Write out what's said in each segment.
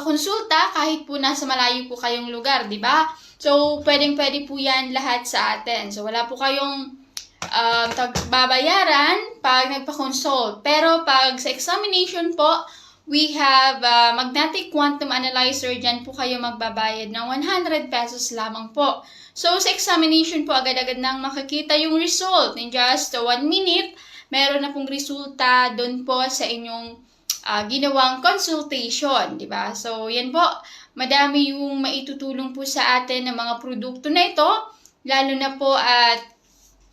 magpakonsulta kahit po nasa malayo po kayong lugar, di ba? So, pwedeng-pwede po yan lahat sa atin. So, wala po kayong babayaran pag nagpa-consult. Pero pag sa examination po, we have magnetic quantum analyzer. Diyan po kayo magbabayad ng 100 pesos lamang po. So, sa examination po, agad-agad nang makikita yung result. In just 1 minute, meron na pong resulta doon po sa inyong ginawang consultation, di ba? So, yan po. Madami yung maitutulong po sa atin ng mga produkto na ito. Lalo na po at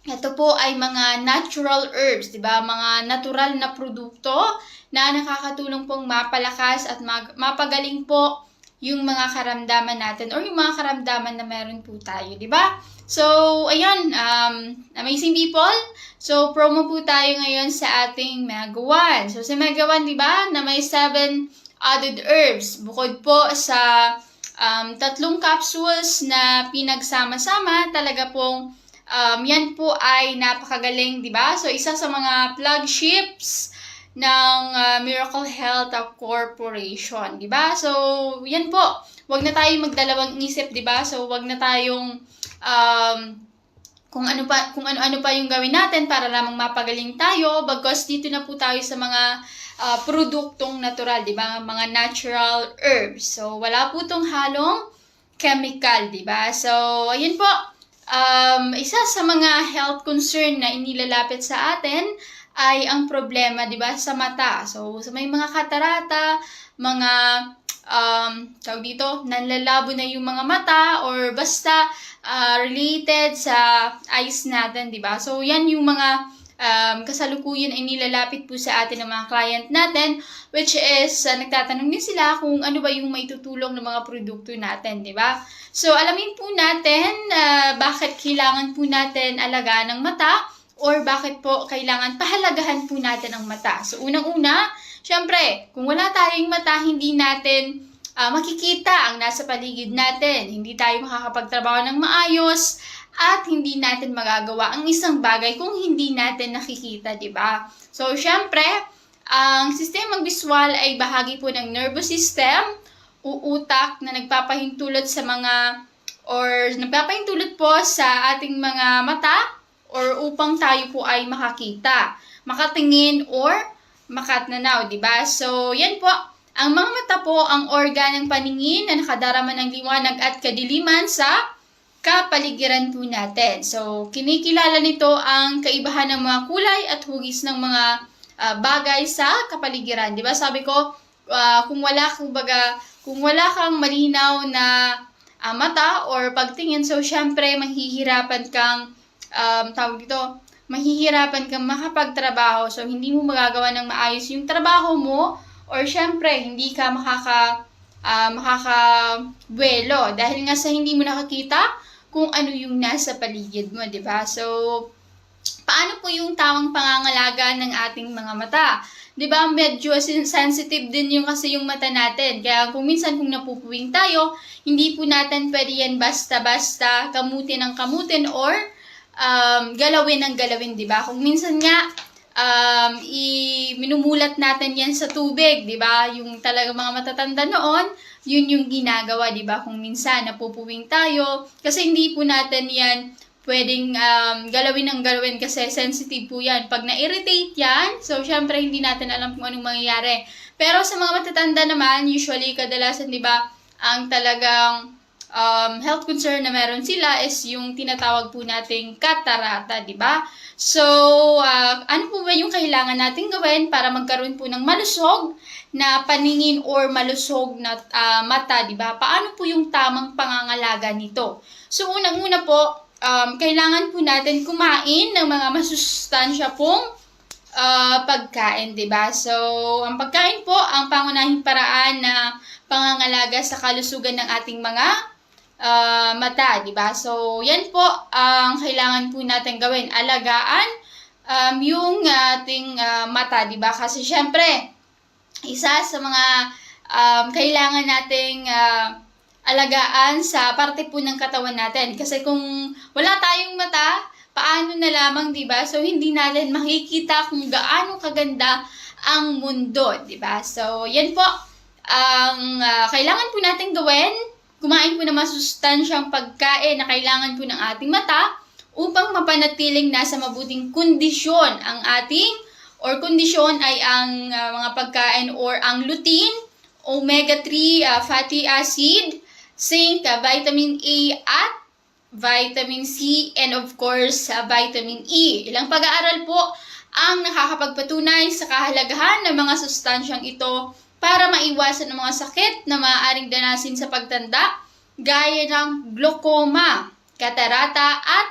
ito po ay mga natural herbs, di ba? Mga natural na produkto na nakakatulong pong mapalakas at mapagaling po yung mga karamdaman natin or yung mga karamdaman na meron po tayo, di ba? So, ayan, amazing people. So, promo po tayo ngayon sa ating Mega 1. So, sa Mega 1, di ba, na may 7 added herbs. Bukod po sa 3 capsules na pinagsama-sama, talaga pong yan po ay napakagaling, di ba? So, isa sa mga flagships ng Miracle Health Corporation, di ba? So, yan po. Wag na tayong magdalawang isip, di ba? So, wag na tayong kung ano pa yung gawin natin para lamang mapagaling tayo, bagkus dito na po tayo sa mga produktong natural, di ba? Mga natural herbs. So, wala po tong halong chemical, di ba? So, ayun po. Isa sa mga health concern na inilalapit sa atin ay ang problema, di ba, sa mata. So, sa may mga katarata, mga tawag dito, nanlalabo na yung mga mata or basta related sa eyes natin, di ba? So, yan yung mga kasalukuyan ay nilalapit po sa atin ng mga client natin, which is nagtatanong din sila kung ano ba yung maitutulong ng mga produkto natin, di ba? So, alamin po natin bakit kailangan po natin alagaan ng mata or bakit po kailangan pahalagahan po natin ang mata. So, unang-una, syempre, kung wala tayong mata, hindi natin makikita ang nasa paligid natin. Hindi tayo makakapagtrabaho ng maayos at hindi natin magagawa ang isang bagay kung hindi natin nakikita, di ba? So, syempre, ang sistemang visual ay bahagi po ng nervous system o utak na nagpapahintulot sa nagpapahintulot po sa ating mga mata or upang tayo po ay makakita, makatingin or makatnanaw, di ba? So, yan po. Ang mga mata po ang organ ng paningin na nakadarama ng liwanag at kadiliman sa kapaligiran po natin. So, kinikilala nito ang kaibahan ng mga kulay at hugis ng mga bagay sa kapaligiran. Di ba? Sabi ko, kung wala kang malinaw na mata or pagtingin, so syempre mahihirapan kang mahihirapan kang makapagtrabaho. So, hindi mo magagawa ng maayos yung trabaho mo or syempre, hindi ka makakabuelo dahil nga sa hindi mo nakakita kung ano yung nasa paligid mo, di ba? So, paano po yung tamang pangangalaga ng ating mga mata? Di ba, medyo sensitive din yung kasi yung mata natin. Kaya kung minsan kung napupuwing tayo, hindi po natin pwede yan basta-basta kamutin ng kamutin or galawin ng galawin, di ba? Kung minsan nga, minumulat natin yan sa tubig, di ba? Yung talaga mga matatanda noon, yun yung ginagawa, di ba? Kung minsan napupuwing tayo, kasi hindi po natin yan pwedeng galawin ng galawin kasi sensitive po yan. Pag na-irritate yan, so syempre hindi natin alam kung anong mangyayari. Pero sa mga matatanda naman, usually kadalasan, di ba, ang talagang health concern na meron sila is yung tinatawag po nating katarata, di ba? So, ano po ba yung kailangan natin gawin para magkaroon po ng malusog na paningin or malusog na mata, di ba? Paano po yung tamang pangangalaga nito? So, unang-una po, kailangan po natin kumain ng mga masustansya pong pagkain, di ba? So, ang pagkain po, ang pangunahing paraan na pangangalaga sa kalusugan ng ating mga mata, di ba? So, yan po ang kailangan po natin gawin. Alagaan yung ating mata, di ba? Kasi syempre, isa sa mga kailangan nating alagaan sa parte po ng katawan natin. Kasi kung wala tayong mata, paano na lamang, di ba? So, hindi natin makikita kung gaano kaganda ang mundo, di ba? So, yan po. ang kailangan po natin gawin, kumain po ng masustansyang pagkain na kailangan po ng ating mata upang mapanatiling nasa mabuting kondisyon ang ating, or kondisyon ay ang mga pagkain or ang lutein, omega-3 fatty acid, zinc, vitamin A at vitamin C, and of course, vitamin E. Ilang pag-aaral po ang nakakapagpatunay sa kahalagahan ng mga sustansyang ito para maiwasan ang mga sakit na maaaring danasin sa pagtanda, gaya ng glaucoma, katarata, at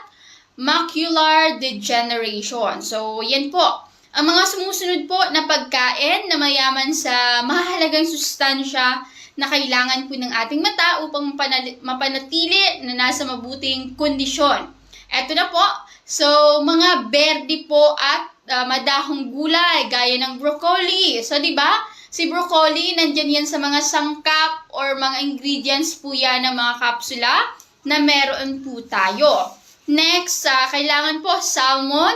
macular degeneration. So, yan po. Ang mga sumusunod po na pagkain na mayaman sa mahalagang sustansya na kailangan po ng ating mata upang mapanatili na nasa mabuting kondisyon. Eto na po. So, mga berde po at madahong gulay gaya ng broccoli. So, di ba? Si broccoli, nandyan yan sa mga sangkap or mga ingredients po yan ng mga kapsula na meron po tayo. Next, kailangan po salmon,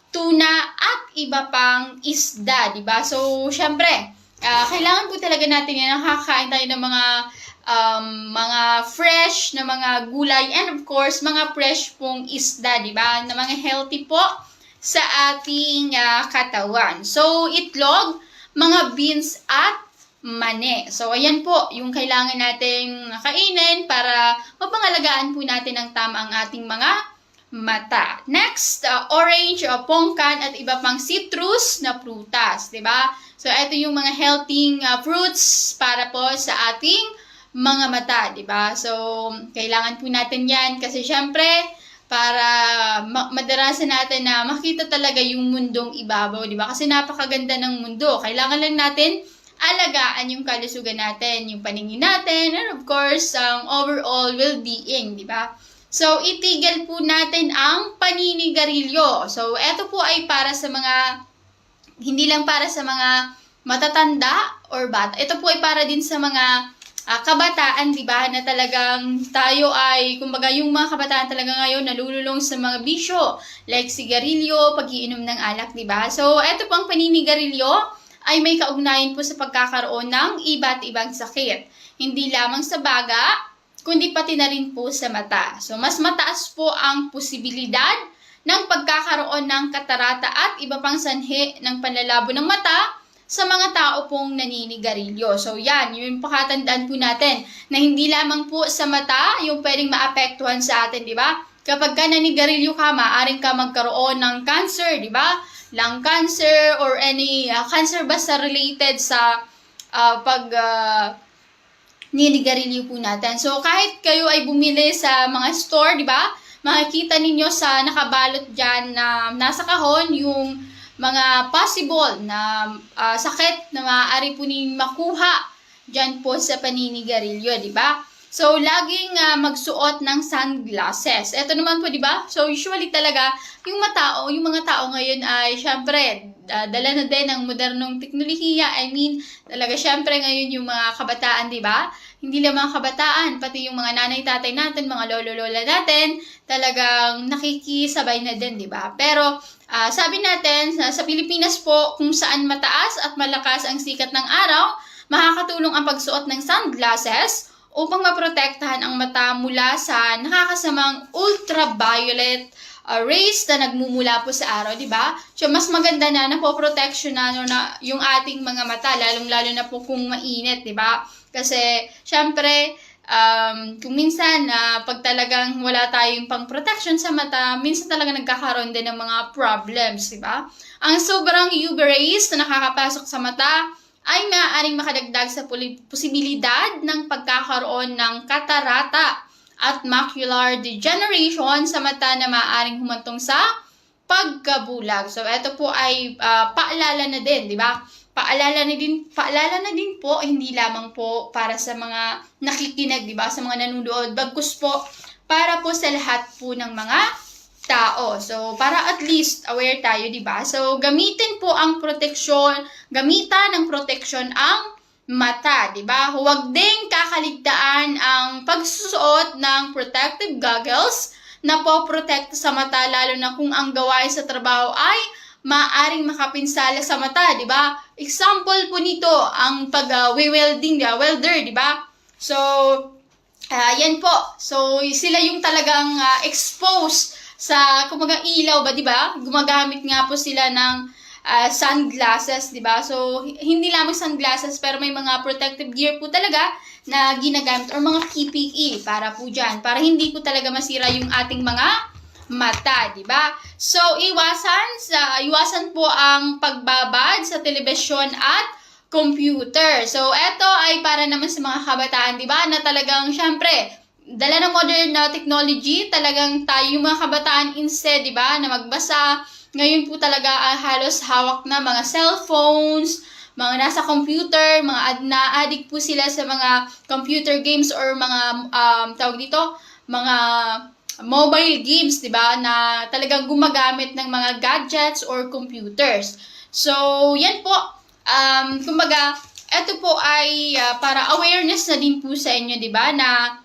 tuna, at iba pang isda, di ba? So, syempre, kailangan po talaga natin yan, nakakain tayo ng mga fresh na mga gulay, and of course, mga fresh pong isda, di ba? Na mga healthy po sa ating katawan. So, itlog, mga beans, at mani. So, ayan po, yung kailangan nating kainin para mapangalagaan po natin ng tama ang ating mga mata. Next, orange, pongkan, at iba pang citrus na prutas, 'di ba? So, ito yung mga healthy fruits para po sa ating mga mata, 'di ba? So, kailangan po natin 'yan kasi syempre para madarasan natin na makita talaga yung mundong ibabaw, 'di ba? Kasi napakaganda ng mundo. Kailangan lang natin alagaan yung kalusugan natin, yung paningin natin, and of course, ang overall well-being, 'di ba? So, itigil po natin ang paninigarilyo. So, ito po ay para sa mga, hindi lang para sa mga matatanda or bata. Ito po ay para din sa mga kabataan, di ba? Na talagang tayo ay, kumbaga yung mga kabataan talaga ngayon nalululong sa mga bisyo. Like sigarilyo, pag-iinom ng alak, di ba? So, ito pang paninigarilyo ay may kaugnayan po sa pagkakaroon ng iba't ibang sakit. Hindi lamang sa baga, kundi pati na rin po sa mata. So, mas mataas po ang posibilidad ng pagkakaroon ng katarata at iba pang sanhi ng panlalabo ng mata sa mga tao pong naninigarilyo. So, yan, yung pakatandaan po natin na hindi lamang po sa mata yung pwedeng maapektuhan sa atin, di ba? Kapag ka naninigarilyo ka, maaaring ka magkaroon ng cancer, di ba? Lung cancer or any cancer basta related sa ninigarilyo po natin. So, kahit kayo ay bumili sa mga store, di ba? Makikita ninyo sa nakabalot dyan na nasa kahon yung mga possible na sakit na maaari po ninyong makuha dyan po sa paninigarilyo, di ba? So, laging magsuot ng sunglasses. Ito naman po, di ba? So, usually talaga, yung mga tao ngayon ay, syempre, dala na din ng modernong teknolohiya. I mean, talaga, syempre, ngayon yung mga kabataan, di ba? Hindi lang mga kabataan, pati yung mga nanay, tatay natin, mga lolo-lola natin, talagang nakikisabay na din, di ba? Pero, sabi natin, sa Pilipinas po, kung saan mataas at malakas ang sikat ng araw, makakatulong ang pagsuot ng sunglasses upang maprotektahan ang mata mula sa nakakasamang ultraviolet rays na nagmumula po sa araw, di ba? So, mas maganda na napoprotection na yung ating mga mata, lalong-lalo na po kung mainit, di ba? Kasi, syempre, kung minsan, pag talagang wala tayong pang protection sa mata, minsan talaga nagkakaroon din ng mga problems, di ba? Ang sobrang UV rays na nakakapasok sa mata ay maaaring makadagdag sa posibilidad ng pagkakaroon ng katarata at macular degeneration sa mata na maaaring humantong sa pagkabulag. So, ito po ay paalala na din, di ba? Paalala na din po, hindi lamang po para sa mga nakikinig, di ba? Sa mga nanonood, bagkus po para po sa lahat po ng mga tao. So, para at least aware tayo, di ba? So, gamitan ng proteksyon ang mata, di ba? Huwag ding kakaligtaan ang pagsusuot ng protective goggles na po-protect sa mata, lalo na kung ang gawain sa trabaho ay maaaring makapinsala sa mata, di ba? Example po nito, ang pag-welding, welder, di ba? So, yan po. So, sila yung talagang exposed sa, kumaga ilaw ba, di ba? Gumagamit nga po sila ng sunglasses, di ba? So, hindi lamang sunglasses, pero may mga protective gear po talaga na ginagamit or mga PPE para po dyan. Para hindi po talaga masira yung ating mga mata, di ba? So, iwasan po ang pagbabad sa telebisyon at computer. So, eto ay para naman sa mga kabataan, di ba? Na talagang, syempre, dala ng modern na technology, talagang tayo yung mga kabataan instead, di ba? Na magbasa. Ngayon po talaga halos hawak na mga cellphones, mga nasa computer, mga na-addict po sila sa mga computer games or mga, tawag dito, mga mobile games, di ba? Na talagang gumagamit ng mga gadgets or computers. So, yan po. Kumbaga, ito po ay para awareness na din po sa inyo, di ba? Na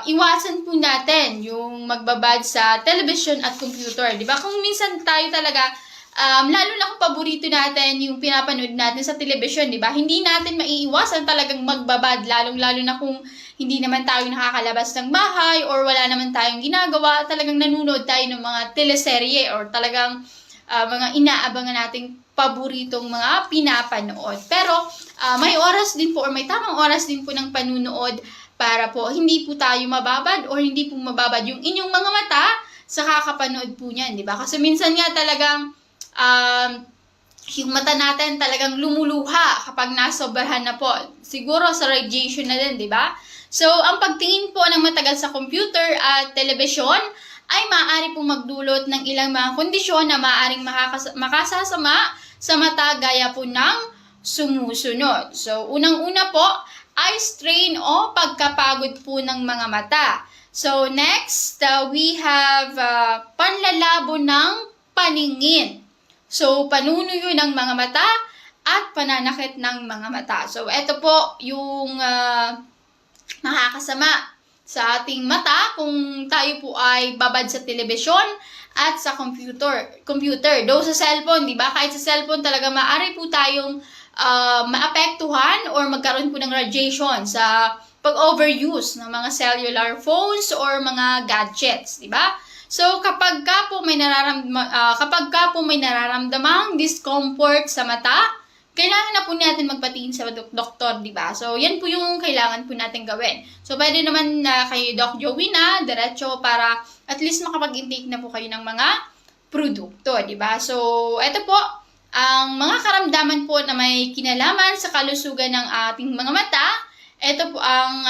iwasan po natin yung magbabad sa television at computer, di ba? Kung minsan tayo talaga, lalo na kung paborito natin yung pinapanood natin sa television, di ba? Hindi natin maiiwasan talagang magbabad, lalong-lalo na kung hindi naman tayo nakakalabas ng bahay or wala naman tayong ginagawa, talagang nanonood tayo ng mga teleserye or talagang mga inaabangan nating paboritong mga pinapanood. Pero may oras din po or may tamang oras din po ng panunood para po hindi po tayo mababad or hindi po mababad yung inyong mga mata sa kakapanood po niyan, di ba? Kasi minsan nga talagang yung mata natin talagang lumuluha kapag nasobrahan na po. Siguro sa radiation na din, di ba? So, ang pagtingin po ng matagal sa computer at telebisyon ay maaari pong magdulot ng ilang mga kondisyon na maaaring makasasama sa mata gaya po ng sumusunod. So, unang-una po ay strain o pagkapagod po ng mga mata. So, next, we have panlalabo ng paningin. So, panunuyo ng mga mata at pananakit ng mga mata. So, ito po yung nakakasama sa ating mata kung tayo po ay babad sa telebisyon at sa computer. Though sa cellphone, di ba? Kahit sa cellphone talaga maaari po tayong maapektuhan or magkaroon po ng radiation sa pag-overuse ng mga cellular phones or mga gadgets, di ba? So, kapag ka po may nararamdamang discomfort sa mata, kailangan na po natin magpatingin sa doktor, di ba? So, yan po yung kailangan po natin gawin. So, pwede naman kay Doc Joey na, diretso para at least makapag-intake na po kayo ng mga produkto, di ba? So, ito po, ang mga karamdaman po na may kinalaman sa kalusugan ng ating mga mata. Ito po ang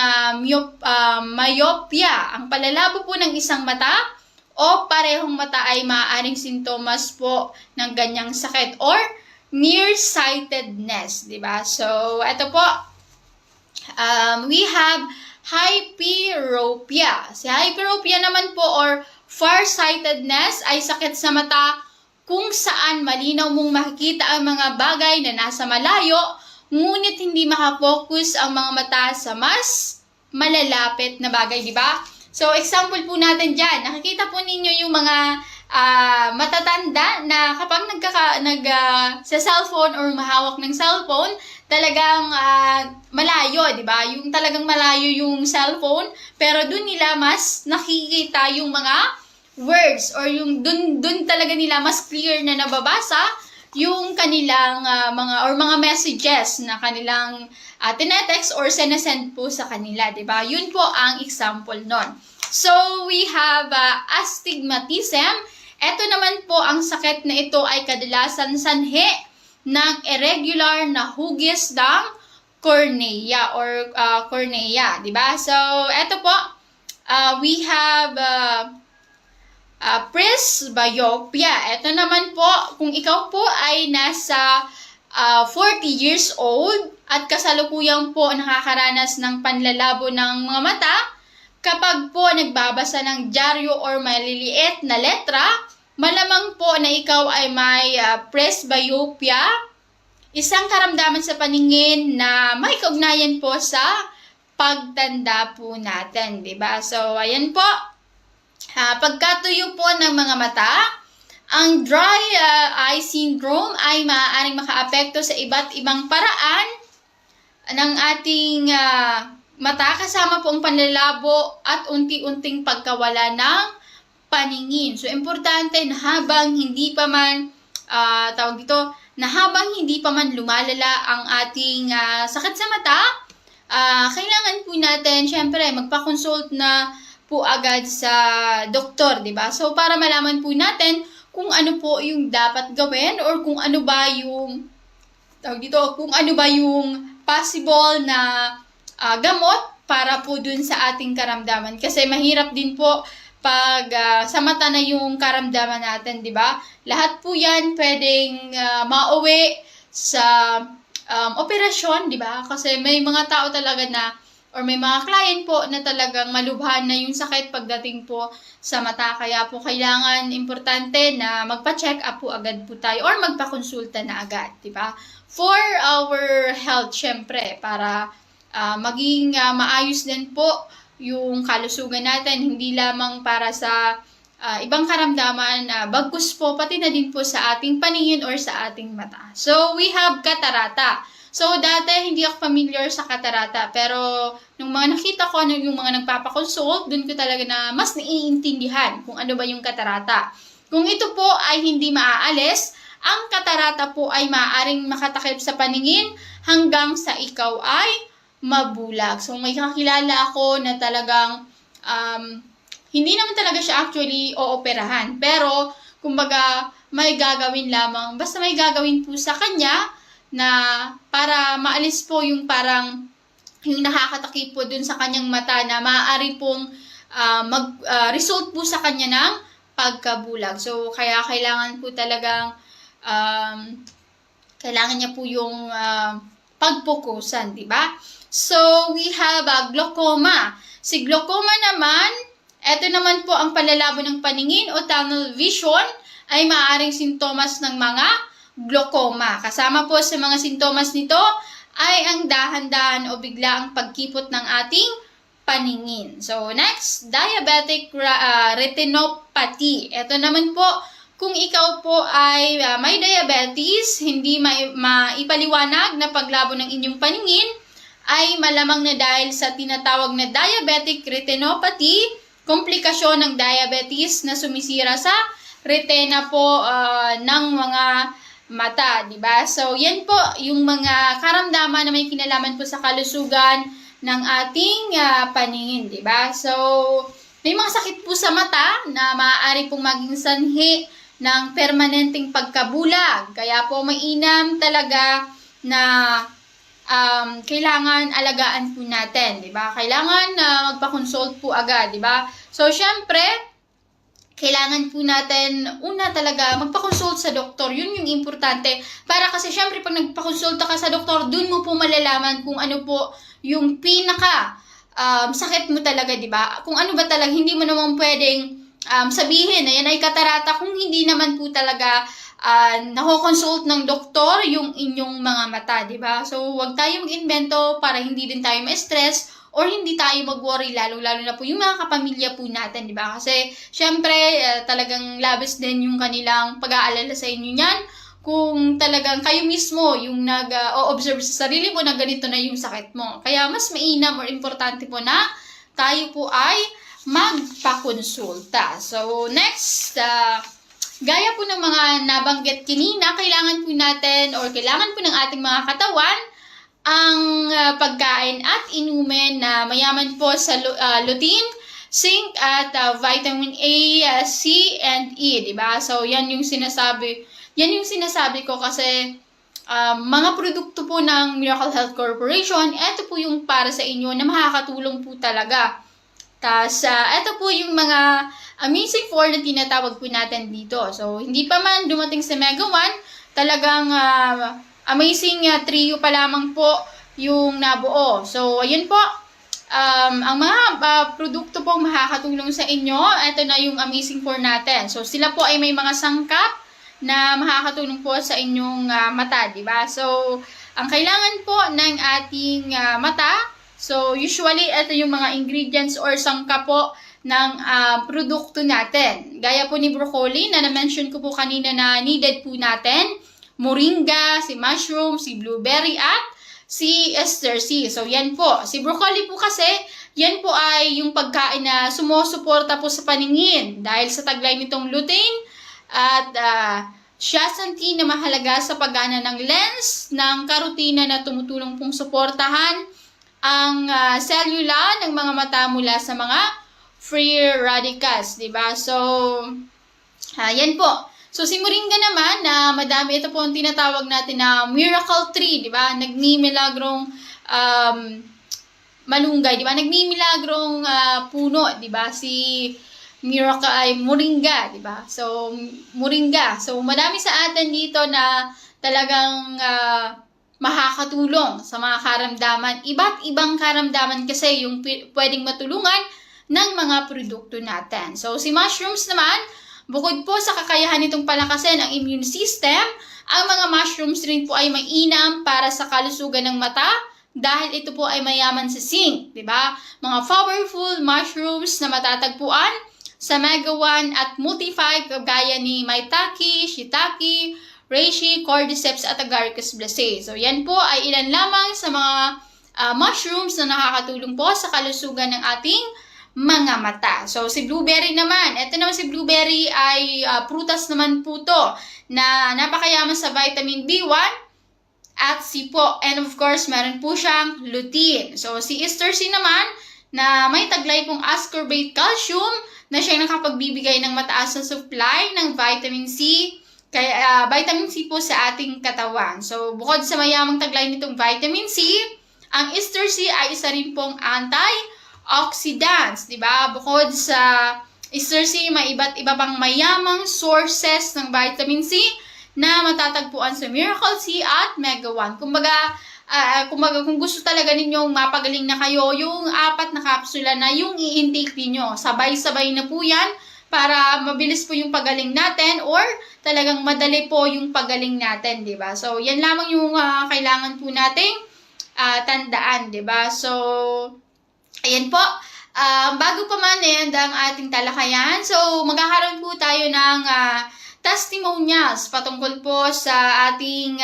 myopia, ang palalabo po ng isang mata o parehong mata ay maaaring sintomas po ng ganyang sakit or nearsightedness, di ba? So, ito po, we have hyperopia. Si hyperopia naman po or farsightedness ay sakit sa mata kung saan malinaw mong makikita ang mga bagay na nasa malayo, ngunit hindi makapokus ang mga mata sa mas malalapit na bagay, di ba? So, example po natin dyan. Nakikita po ninyo yung mga matatanda na kapag sa cellphone or mahawak ng cellphone, talagang malayo, di ba? Yung talagang malayo yung cellphone, pero dun nila mas nakikita yung mga words or yung dun talaga nila mas clear na nababasa yung kanilang mga messages na kanilang tinetext or sinesend po sa kanila, di ba? Yun po ang example nun. So, we have astigmatism. Ito naman po, ang sakit na ito ay kadalasan sanhi ng irregular na hugis ng cornea or cornea, di ba? So, ito po, we have presbyopia. Ito naman po, kung ikaw po ay nasa 40 years old at kasalukuyang po nakakaranas ng panlalabo ng mga mata, kapag po nagbabasa ng dyaryo or maliliit na letra, malamang po na ikaw ay may presbyopia, isang karamdaman sa paningin na may kaugnayan po sa pagtanda po natin, di ba? So, ayan po. Pagkatuyo po ng mga mata, Ang dry eye syndrome ay maaaring makaapekto sa iba't ibang paraan ng ating mata, kasama po ang panlalabo at unti-unting pagkawala ng paningin. So, importante na habang hindi pa man, lumalala ang ating sakit sa mata, kailangan po natin, syempre, magpa-consult na po agad sa doktor, di ba? So, para malaman po natin kung ano po yung dapat gawin or kung ano ba yung possible na gamot para po dun sa ating karamdaman. Kasi mahirap din po pag sa mata na yung karamdaman natin, di ba? Lahat po yan pwedeng mauwi sa operasyon, di ba? Kasi may mga tao talaga na or may mga client po na talagang malubhan na yung sakit pagdating po sa mata. Kaya po kailangan importante na magpa-check up po agad po tayo or magpa-konsulta na agad, di ba? For our health, syempre, para maging maayos din po yung kalusugan natin, hindi lamang para sa ibang karamdaman, bagkus po, pati na din po sa ating paningin or sa ating mata. So, we have catarata. So, dati hindi ako familiar sa catarata, pero nung mga nakita ko yung mga nagpapakonsult, dun ko talaga na mas naiintindihan kung ano ba yung catarata. Kung ito po ay hindi maaalis, ang catarata po ay maaaring makatakip sa paningin hanggang sa ikaw ay mabulag. So, may kakilala ako na talagang hindi naman talaga siya actually ooperahan. Pero, kumbaga, may gagawin lamang. Basta may gagawin po sa kanya na para maalis po yung parang yung nakakatakip po dun sa kanyang mata na maaari pong mag-result po sa kanya ng pagkabulag. So, kaya kailangan po talagang kailangan niya po yung pagpokusan, di ba? So, we have glaucoma. Si glaucoma naman, ito naman po ang panlalabo ng paningin o tunnel vision ay maaaring sintomas ng mga glaucoma. Kasama po sa mga sintomas nito ay ang dahan-dahan o biglaang pagkipot ng ating paningin. So, next, diabetic retinopathy. Ito naman po, kung ikaw po ay may diabetes, hindi maipaliwanag na paglabo ng inyong paningin, ay malamang na dahil sa tinatawag na diabetic retinopathy, komplikasyon ng diabetes na sumisira sa retina po ng mga mata, di ba? So, yan po yung mga karamdaman na may kinalaman po sa kalusugan ng ating paningin, di ba? So, may mga sakit po sa mata na maaari pong maging sanhi ng permanenteng pagkabulag. Kaya po mainam talaga na kailangan alagaan po natin, di ba? Kailangan magpa-consult po agad, di ba? So, syempre, kailangan po natin, una talaga, magpa-consult sa doktor. Yun yung importante. Para kasi, syempre, pag nagpa-consulta ka sa doktor, dun mo po malalaman kung ano po yung pinaka sakit mo talaga, di ba? Kung ano ba talaga, hindi mo naman pwedeng sabihin na yan ay catarata kung hindi naman po talaga nako-consult ng doktor yung inyong mga mata, di ba? So, wag tayo mag-invento para hindi din tayo ma-stress or hindi tayo mag-worry, lalo-lalo na po yung mga kapamilya po natin, di ba? Kasi, syempre, talagang labis din yung kanilang pag-aalala sa inyo niyan kung talagang kayo mismo yung nag-o-observe sa sarili mo na ganito na yung sakit mo. Kaya, mas mainam or importante po na tayo po ay magpakonsulta. So, next, gaya po ng mga nabanggit kanina, kailangan po natin or kailangan po ng ating mga katawan ang pagkain at inumin na mayaman po sa lutein, zinc at vitamin A, C, and E, di ba? So, yan yung sinasabi ko kasi mga produkto po ng Miracle Health Corporation, ito po yung para sa inyo na makakatulong po talaga. Tas, ito po yung mga amazing 4 na tinatawag po natin dito. So, hindi pa man dumating sa Mega 1, talagang amazing trio pa lamang po yung nabuo. So, ayun po. Ang mga produkto po makakatulong sa inyo, ito na yung amazing 4 natin. So, sila po ay may mga sangkap na makakatulong po sa inyong mata, di ba? So, ang kailangan po ng ating mata, so usually ito yung mga ingredients or sangkap po ng produkto natin. Gaya po ni broccoli na na-mention ko po kanina na needed po natin, moringa, si mushroom, si blueberry at si ester C. So yan po. Si broccoli po kasi, yan po ay yung pagkain na sumusuporta po sa paningin dahil sa taglay nitong lutein at zeaxanthin na mahalaga sa paggana ng lens ng karotina na tumutulong pong suportahan ang selula ng mga mata mula sa mga free radicals, di ba? So, yan po. So, si moringa naman na madami, ito po ang tinatawag natin na miracle tree, di ba? Nagmimilagrong malunggay, di ba? Nagmimilagrong puno, di ba? Si miracle ay moringa, di ba? So, moringa. So, madami sa atin dito na talagang makakatulong sa mga karamdaman. Iba't ibang karamdaman kasi yung pwedeng matulungan ng mga produkto natin. So, si mushrooms naman, bukod po sa kakayahan nitong palakasin ang immune system, ang mga mushrooms rin po ay mainam para sa kalusugan ng mata dahil ito po ay mayaman sa zinc, di ba? Mga powerful mushrooms na matatagpuan sa Omega-1 at Multi-5 gaya ni maitake, shiitake, reishi, cordyceps at agaricus blacei. So, yan po ay ilan lamang sa mga mushrooms na nakakatulong po sa kalusugan ng ating mga mata. So, si blueberry naman. Ito naman si blueberry ay prutas naman po to na napakayaman sa vitamin B1 at C po. And of course, meron po siyang lutein. So, si ester C naman na may taglay pong ascorbate calcium na siyang nakapagbibigay ng mataas na supply ng vitamin C. Kaya, vitamin C po sa ating katawan. So, bukod sa mayamang taglay nitong vitamin C, ang ester C ay isa rin pong antioxidants, di ba? Bukod sa ester C, may iba't iba pang mayamang sources ng vitamin C na matatagpuan sa Miracle C at Omega-1. Kumbaga, kung gusto talaga ninyong mapagaling na kayo, yung 4 na kapsula na yung i-intake niyo, sabay-sabay na po yan para mabilis po yung pagaling natin or talagang madali po yung pagaling natin, di ba? So, yan lamang yung kailangan po nating tandaan, di ba? So, ayan po. Bago pa man ang ating talakayan, so magkakaroon po tayo ng testimonials patungkol po sa ating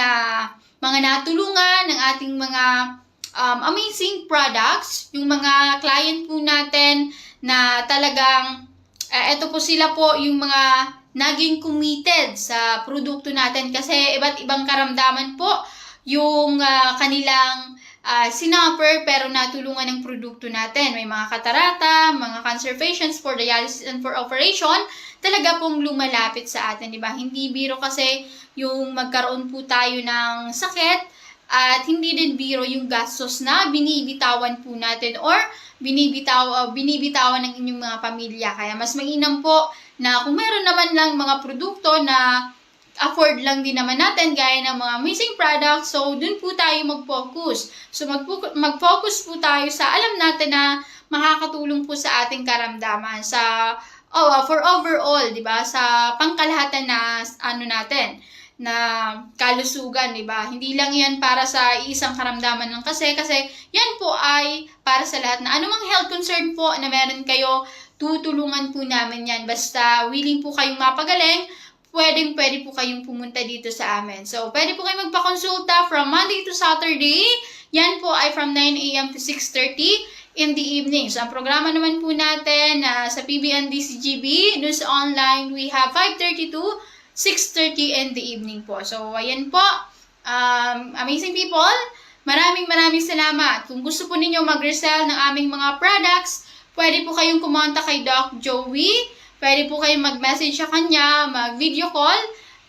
mga natulungan, ng ating mga amazing products, yung mga client po natin na talagang ito po sila po yung mga naging committed sa produkto natin kasi iba't ibang karamdaman po yung kanilang sinupper pero natulungan ng produkto natin. May mga katarata, mga cancer patients for dialysis and for operation, talaga pong lumalapit sa atin, di ba? Hindi biro kasi yung magkaroon po tayo ng sakit at hindi din biro yung gastos na binibitawan po natin or binibitawan ng inyong mga pamilya. Kaya mas mainam po na kung meron naman lang mga produkto na afford lang din naman natin gaya ng mga amazing products, so dun po tayo mag-focus. So mag-focus po tayo sa alam natin na makakatulong po sa ating karamdaman sa for overall, 'di ba? Sa pangkalahatan na natin na kalusugan, 'di ba? Hindi lang 'yan para sa isang karamdaman lang kasi yan po ay para sa lahat na anumang health concern po na meron kayo, tutulungan po namin 'yan. Basta willing po kayong mapagaling, pwede po kayong pumunta dito sa amin. So, pwede po kayong magpakonsulta from Monday to Saturday. Yan po ay from 9 a.m. to 6:30 in the evening. So, ang programa naman po natin sa PBNDCGB, doon sa online, we have 5:30 to 6:30 in the evening po. So, ayan po. Amazing people, maraming salamat. Kung gusto po ninyo mag-resell ng aming mga products, pwede po kayong kumonta kay Doc Joey. Pwede po kayong mag-message sa kanya, mag-video call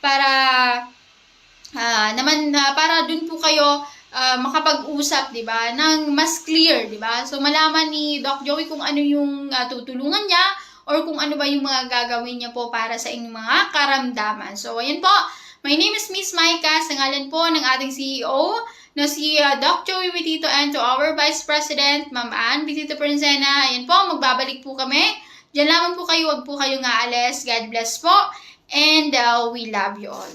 para para dun po kayo makapag-usap, 'di ba? Nang mas clear, 'di ba? So malaman ni Doc Joey kung ano yung tutulungan niya or kung ano ba yung mga gagawin niya po para sa inyong mga karamdaman. So ayan po. My name is Miss Maika, sa ngalan po ng ating CEO na si Doc Joey Vitito and to our Vice President, Ma'am Ann Vitito Prensena. Ayan po, magbabalik po kami. Diyan lamang po kayo, wag po kayong aalis. God bless po. And we love you all.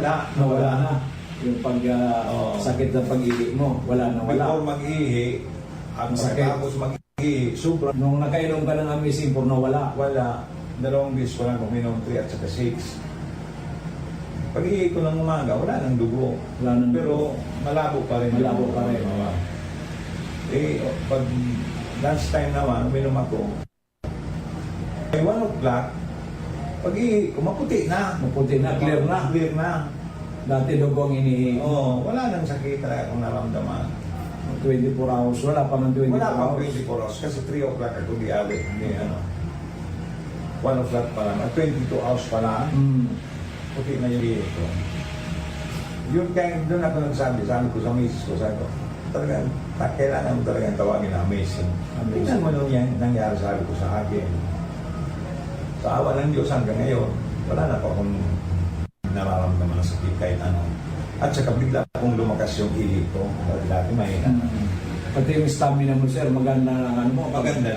Nawala na. Yung Oo. sakit ng pag-ihi mo, wala na Before wala. mag-ihi, at Sakit. pagkatapos mag-ihi, sobrang Nung nakainom ka ng Amazing Four, nawala. wala. 2 beses ko lang uminom, 3 at saka 6. Pag-ihi ko ng umaga, wala nang dugo. Wala nang Pero malabo pa rin. Malabo pa rin. Pag last time naman, uminom ako. May 1 o'clock, pag-ihi ko, maputi na. Maputi na, clear na. Clear na. Dati dugong inihi. Oo, wala nang sakit talaga akong naramdaman. 24 hours, wala pa ng 24 Wala pang hours. 24 hours kasi 3 o'clock ako di ali. Hindi ano. 1 o'clock pa lang. 22 hours pa lang. Puti na yung ihi ko. Yun kaya doon ako nagsabi, sabi ko sa misis ko, sabi ko, talagang, kailangan mo talagang tawagin na amazing. Tingnan mo nung yan, nangyari sabi ko sa akin. Sa awa ng Diyos hanggang ngayon, wala na po akong nararamdaman na sakit kahit ano. At saka bigla akong lumakas yung ihi ko. Dati mahina. Pati yung stamina mo, sir, maganda na ano mo. Maganda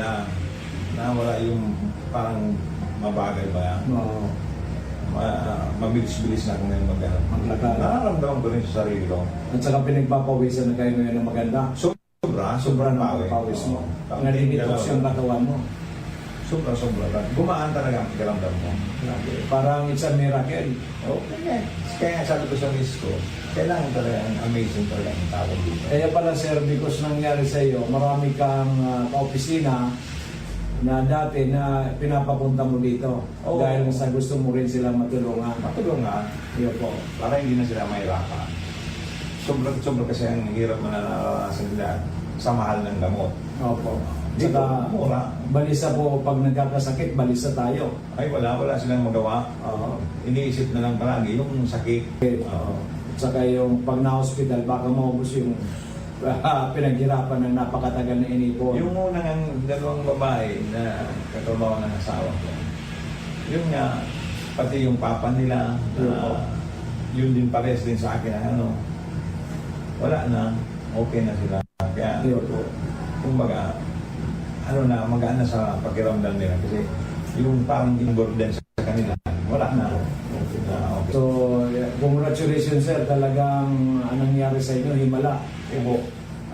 na. Wala yung parang mabagal ba yan. Oo. Mabilis-bilis na ako ngayon magano. Maglakad. Nararamdaman ko rin sa sarili ko. At saka pinagpapawisan na kayo ngayon ng maganda. Sobra ng pawis mo. Nalilitos yung katawan mo. Sobra lang. Gumaan talaga ang pakiramdam mo. Parang it's a miracle. Okay. Kaya sabi ko sa miss ko, kailangan talaga amazing talaga ang tawag dito. Kaya pala, sir, because nangyari sa iyo, marami kang kaopisina na dati na pinapapunta mo dito. Oo. Dahil sa gusto mo rin silang matulungan. Matulungan. Iyo po. Para hindi na sila mahirapan. Sobra kasi ang hirap mo na naranasan nila sa mahal ng gamot. Opo. Dito, Saka, mura. balisa po, pag nagkakasakit, balisa tayo. Ay, wala silang magawa. Oo. Iniisip na lang palagi yung sakit. Oo. Saka yung pag na-hospital, baka maubos yung pinaghirapan ng napakatagal na inipon. Yung unang ang 2 babae na katrabaho ng asawa ko, yun nga, pati yung papa nila, yun din pares din sa akin, wala na, okay na sila. Kaya, Iyo po. kumbaga, magaan na sa pakiramdam nila kasi yung parang burden sa kanila, wala na. Okay. So, congratulations, sir. Talagang anong nangyari sa inyo, himala. Ibo.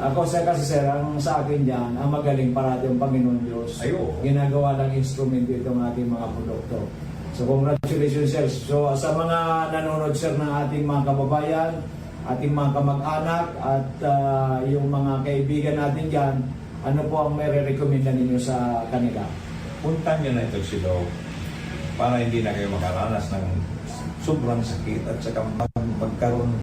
Ako kasi sir, ang sa akin dyan, ang magaling parati ang Panginoon Diyos. Ayo. Ginagawa ng instrumento itong ating mga produkto. So congratulations, sir. So sa mga nanonood, sir, ng ating mga kababayan, ating mga kamag-anak, at yung mga kaibigan natin dyan, ano po ang may re-recommenda ninyo sa kanila? Punta nyo na ito si Dog para hindi na kayo makaranas ng sobrang sakit at saka magkaroon